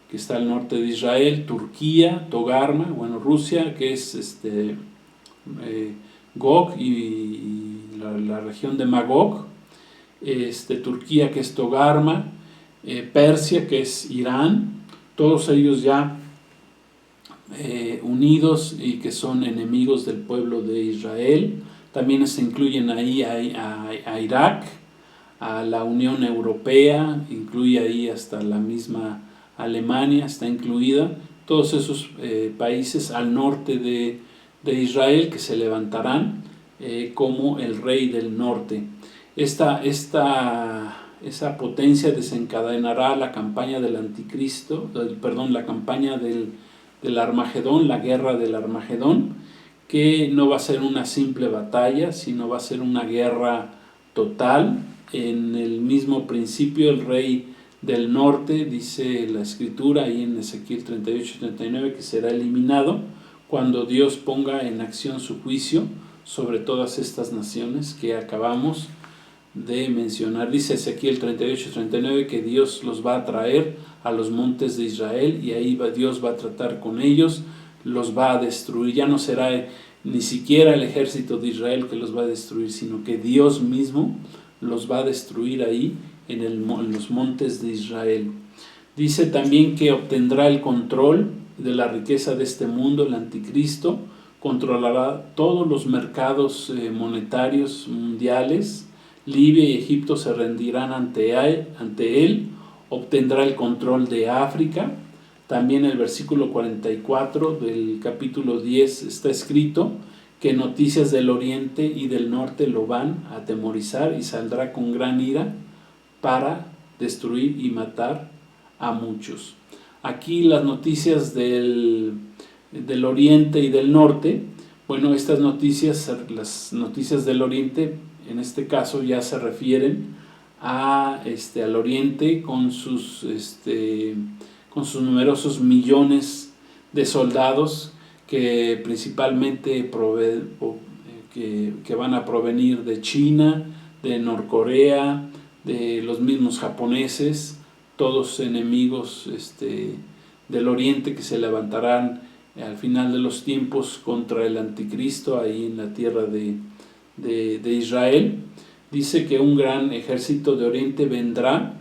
que está al norte de Israel, Turquía, Togarma, bueno, Rusia, que es Gog y la región de Magog, Turquía, que es Togarma, Persia, que es Irán, todos ellos ya unidos y que son enemigos del pueblo de Israel. También se incluyen ahí a Irak, a la Unión Europea, incluye ahí hasta la misma Alemania, está incluida, todos esos países al norte de Israel que se levantarán como el rey del norte. Esa potencia desencadenará la campaña del anticristo, la campaña del Armagedón, la guerra del Armagedón, que no va a ser una simple batalla, sino va a ser una guerra total. En el mismo principio, el rey del norte, dice la escritura ahí en Ezequiel 38 y 39, que será eliminado cuando Dios ponga en acción su juicio sobre todas estas naciones que acabamos de mencionar. Dice Ezequiel 38 y 39 que Dios los va a traer a los montes de Israel, y ahí Dios va a tratar con ellos, los va a destruir. Ya no será ni siquiera el ejército de Israel que los va a destruir, sino que Dios mismo los va a destruir ahí en los montes de Israel. Dice también que obtendrá el control de la riqueza de este mundo, el anticristo, controlará todos los mercados monetarios mundiales. Libia y Egipto se rendirán ante él, obtendrá el control de África. También el versículo 44 del capítulo 10 está escrito que noticias del oriente y del norte lo van a atemorizar, y saldrá con gran ira para destruir y matar a muchos. Aquí las noticias del oriente y del norte, bueno, estas noticias, las noticias del oriente, en este caso ya se refieren al oriente con sus numerosos millones de soldados que principalmente que van a provenir de China, de Norcorea, de los mismos japoneses, todos enemigos del oriente que se levantarán al final de los tiempos contra el anticristo ahí en la tierra de Israel. Dice que un gran ejército de oriente vendrá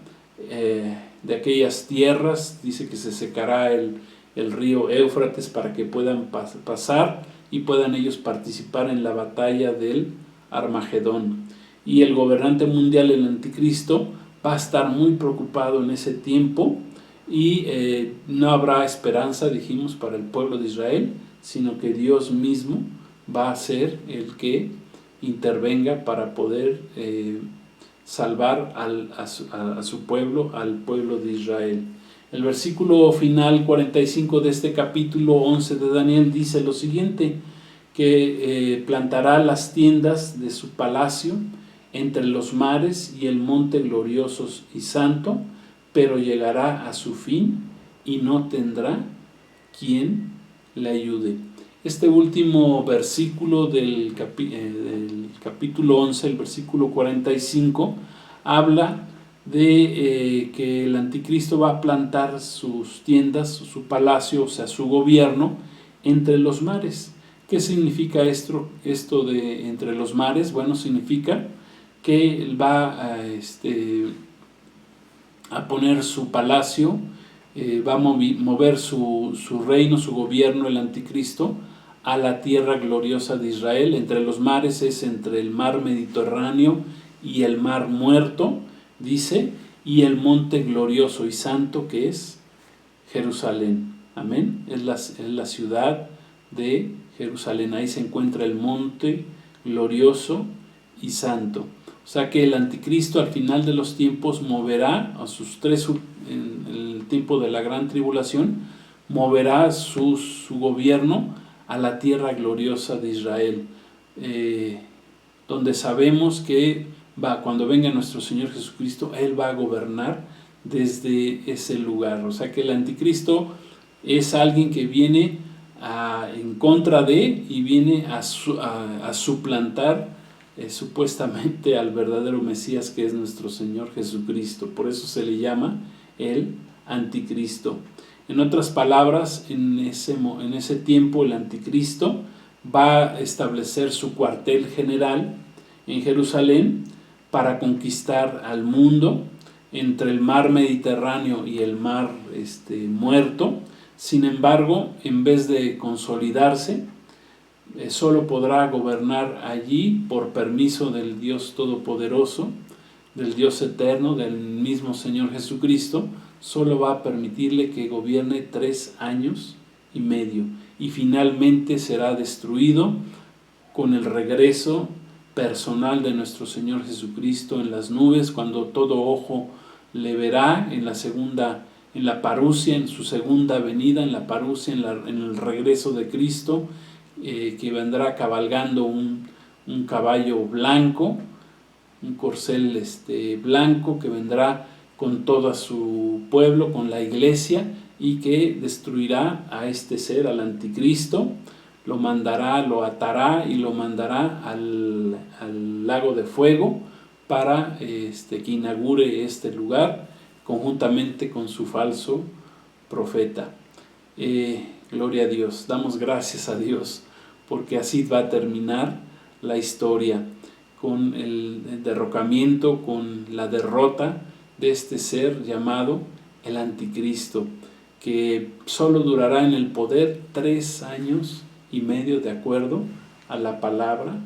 de aquellas tierras. Dice que se secará el río Éufrates para que puedan pasar y puedan ellos participar en la batalla del Armagedón. Y el gobernante mundial, el anticristo, va a estar muy preocupado en ese tiempo, y no habrá esperanza, dijimos, para el pueblo de Israel, sino que Dios mismo va a ser el que intervenga para poder salvar a su pueblo, al pueblo de Israel. El versículo final 45 de este capítulo 11 de Daniel dice lo siguiente, que plantará las tiendas de su palacio entre los mares y el monte glorioso y santo, pero llegará a su fin y no tendrá quien le ayude. Este último versículo del capítulo 11, el versículo 45, habla de que el anticristo va a plantar sus tiendas, su palacio, o sea, su gobierno, entre los mares. ¿Qué significa esto de entre los mares? Bueno, significa que él va a poner su palacio, va a mover su reino, su gobierno, el anticristo, a la tierra gloriosa de Israel. Entre los mares es entre el mar Mediterráneo y el mar Muerto, dice, y el monte glorioso y santo que es Jerusalén. Amén. Es la ciudad de Jerusalén. Ahí se encuentra el monte glorioso y santo. O sea que el anticristo al final de los tiempos moverá a sus en el tiempo de la gran tribulación, moverá su gobierno a la tierra gloriosa de Israel, donde sabemos que cuando venga nuestro Señor Jesucristo, Él va a gobernar desde ese lugar. O sea que el anticristo es alguien que viene en contra de y viene a suplantar supuestamente al verdadero Mesías, que es nuestro Señor Jesucristo. Por eso se le llama el anticristo. En otras palabras, en ese tiempo el anticristo va a establecer su cuartel general en Jerusalén para conquistar al mundo entre el mar Mediterráneo y el mar Muerto. Sin embargo, en vez de consolidarse, solo podrá gobernar allí por permiso del Dios Todopoderoso, del Dios Eterno, del mismo Señor Jesucristo. Solo va a permitirle que gobierne 3 años y medio y finalmente será destruido con el regreso personal de nuestro Señor Jesucristo en las nubes, cuando todo ojo le verá en la parusia, en su segunda venida, en la parusia, en el regreso de Cristo, que vendrá cabalgando un caballo blanco, un corcel blanco, que vendrá con todo su pueblo, con la iglesia, y que destruirá a este ser, al anticristo, lo mandará, lo atará y lo mandará al lago de fuego para que inaugure este lugar conjuntamente con su falso profeta. Gloria a Dios, damos gracias a Dios, porque así va a terminar la historia, con el derrocamiento, con la derrota de este ser llamado el anticristo, que solo durará en el poder 3 años y medio, de acuerdo a la palabra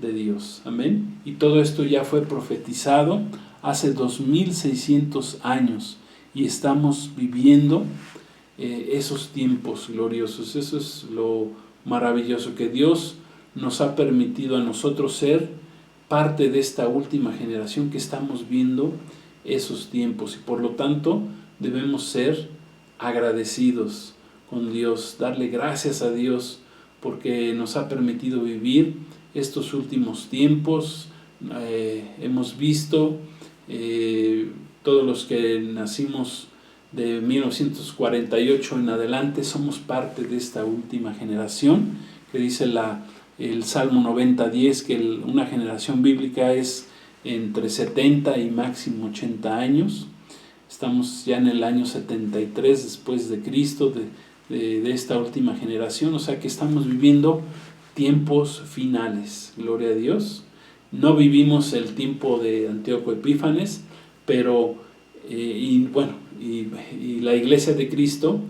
de Dios. Amén. Y todo esto ya fue profetizado hace 2600 años y estamos viviendo esos tiempos gloriosos. Eso es lo maravilloso, que Dios nos ha permitido a nosotros ser parte de esta última generación que estamos viendo esos tiempos, y por lo tanto debemos ser agradecidos con Dios, darle gracias a Dios porque nos ha permitido vivir estos últimos tiempos. Hemos visto todos los que nacimos de 1948 en adelante, somos parte de esta última generación, que dice el Salmo 90:10, que una generación bíblica es entre 70 y máximo 80 años. Estamos ya en el año 73 después de Cristo, de esta última generación. O sea que estamos viviendo tiempos finales, gloria a Dios. No vivimos el tiempo de Antíoco Epífanes, pero y la Iglesia de Cristo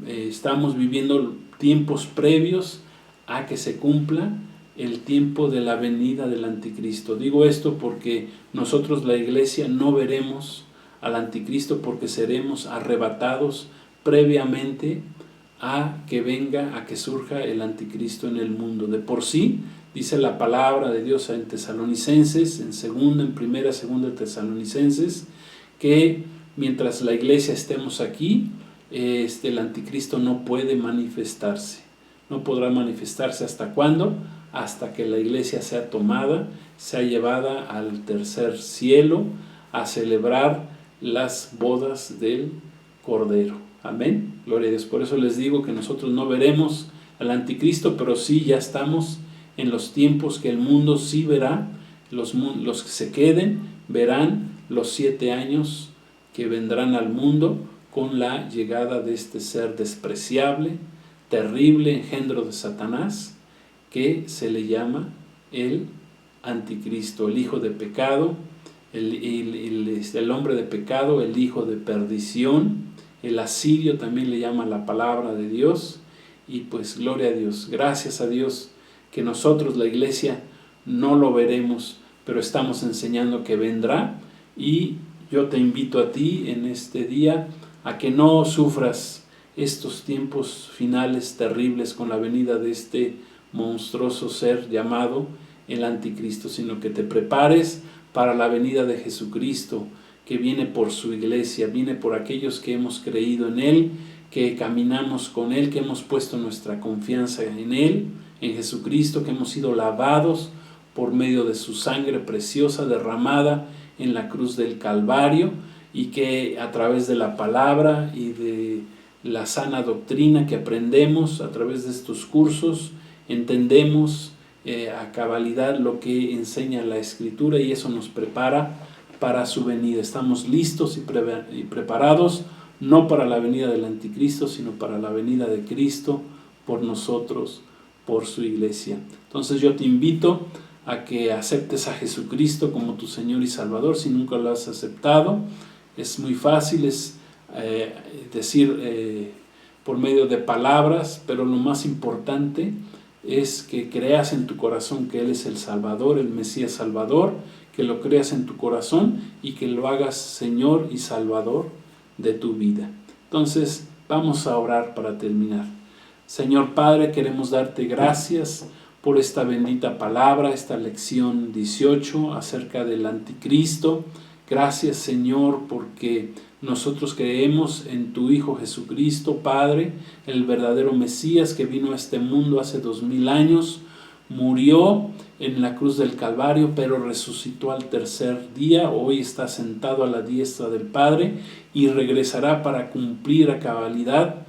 estamos viviendo tiempos previos a que se cumpla el tiempo de la venida del anticristo. Digo esto porque nosotros, la Iglesia, no veremos al anticristo, porque seremos arrebatados previamente a que venga, a que surja el anticristo en el mundo. De por sí, dice la palabra de Dios en Tesalonicenses, en primera, Tesalonicenses, que mientras la iglesia estemos aquí, el anticristo no puede manifestarse. No podrá manifestarse. ¿Hasta cuándo? Hasta que la iglesia sea tomada, sea llevada al tercer cielo a celebrar las bodas del Cordero. Amén. Gloria a Dios. Por eso les digo que nosotros no veremos al anticristo, pero sí ya estamos en los tiempos que el mundo sí verá. Los que se queden verán los 7 años que vendrán al mundo con la llegada de este ser despreciable, terrible, engendro de Satanás, que se le llama el anticristo, el hijo de pecado, el hombre de pecado, el hijo de perdición. El asirio también le llama la palabra de Dios. Y pues gloria a Dios, gracias a Dios que nosotros, la iglesia, no lo veremos, pero estamos enseñando que vendrá. Y yo te invito a ti en este día a que no sufras estos tiempos finales terribles con la venida de este monstruoso ser llamado el anticristo, sino que te prepares para la venida de Jesucristo, que viene por su iglesia, viene por aquellos que hemos creído en Él, que caminamos con Él, que hemos puesto nuestra confianza en Él, en Jesucristo, que hemos sido lavados por medio de su sangre preciosa derramada en la cruz del Calvario, y que a través de la palabra y de la sana doctrina que aprendemos a través de estos cursos, entendemos a cabalidad lo que enseña la Escritura, y eso nos prepara para su venida. Estamos listos y preparados, no para la venida del anticristo, sino para la venida de Cristo por nosotros, por su iglesia. Entonces yo te invito a que aceptes a Jesucristo como tu Señor y Salvador. Si nunca lo has aceptado, es muy fácil, es decir por medio de palabras, pero lo más importante es que creas en tu corazón que Él es el Salvador, el Mesías Salvador, que lo creas en tu corazón y que lo hagas Señor y Salvador de tu vida. Entonces vamos a orar para terminar. Señor Padre, queremos darte gracias por esta bendita palabra, esta lección 18 acerca del anticristo. Gracias, Señor, porque nosotros creemos en tu Hijo Jesucristo, Padre, el verdadero Mesías que vino a este mundo hace 2000 años, murió en la cruz del Calvario, pero resucitó al tercer día. Hoy está sentado a la diestra del Padre y regresará para cumplir a cabalidad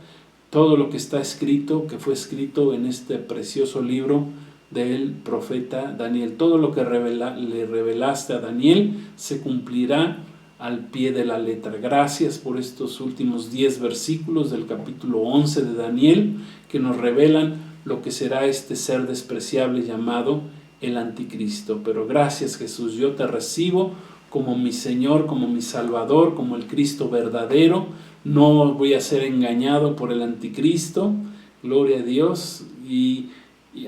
todo lo que está escrito, que fue escrito en este precioso libro del profeta Daniel. Todo lo que le revelaste a Daniel se cumplirá al pie de la letra. Gracias por estos últimos 10 versículos del capítulo 11 de Daniel, que nos revelan lo que será este ser despreciable llamado el anticristo. Pero gracias, Jesús, yo te recibo como mi Señor, como mi Salvador, como el Cristo verdadero. No voy a ser engañado por el anticristo, gloria a Dios, y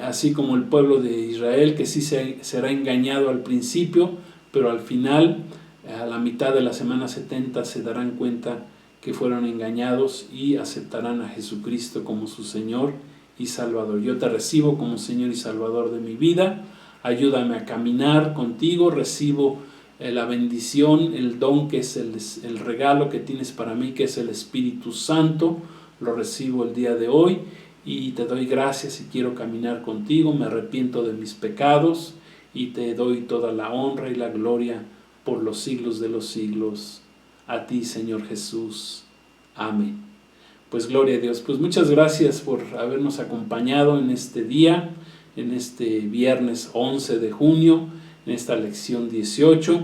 así como el pueblo de Israel, que sí será engañado al principio, pero al final, a la mitad de la semana 70, se darán cuenta que fueron engañados y aceptarán a Jesucristo como su Señor y Salvador. Yo te recibo como Señor y Salvador de mi vida. Ayúdame a caminar contigo. Recibo la bendición, el don que es el regalo que tienes para mí, que es el Espíritu Santo. Lo recibo el día de hoy y te doy gracias y quiero caminar contigo. Me arrepiento de mis pecados y te doy toda la honra y la gloria por los siglos de los siglos. A ti, Señor Jesús. Amén. Pues gloria a Dios. Pues muchas gracias por habernos acompañado en este día, en este viernes 11 de junio, en esta lección 18.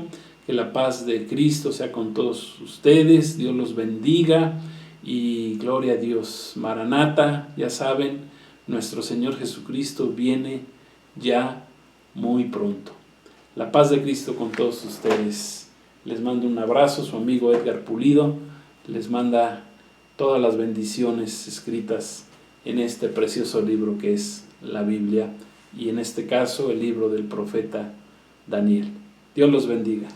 Que la paz de Cristo sea con todos ustedes. Dios los bendiga y gloria a Dios. Maranata, ya saben, nuestro Señor Jesucristo viene ya muy pronto. La paz de Cristo con todos ustedes. Les mando un abrazo, su amigo Edgar Pulido. Les manda todas las bendiciones escritas en este precioso libro que es la Biblia, y en este caso el libro del profeta Daniel. Dios los bendiga.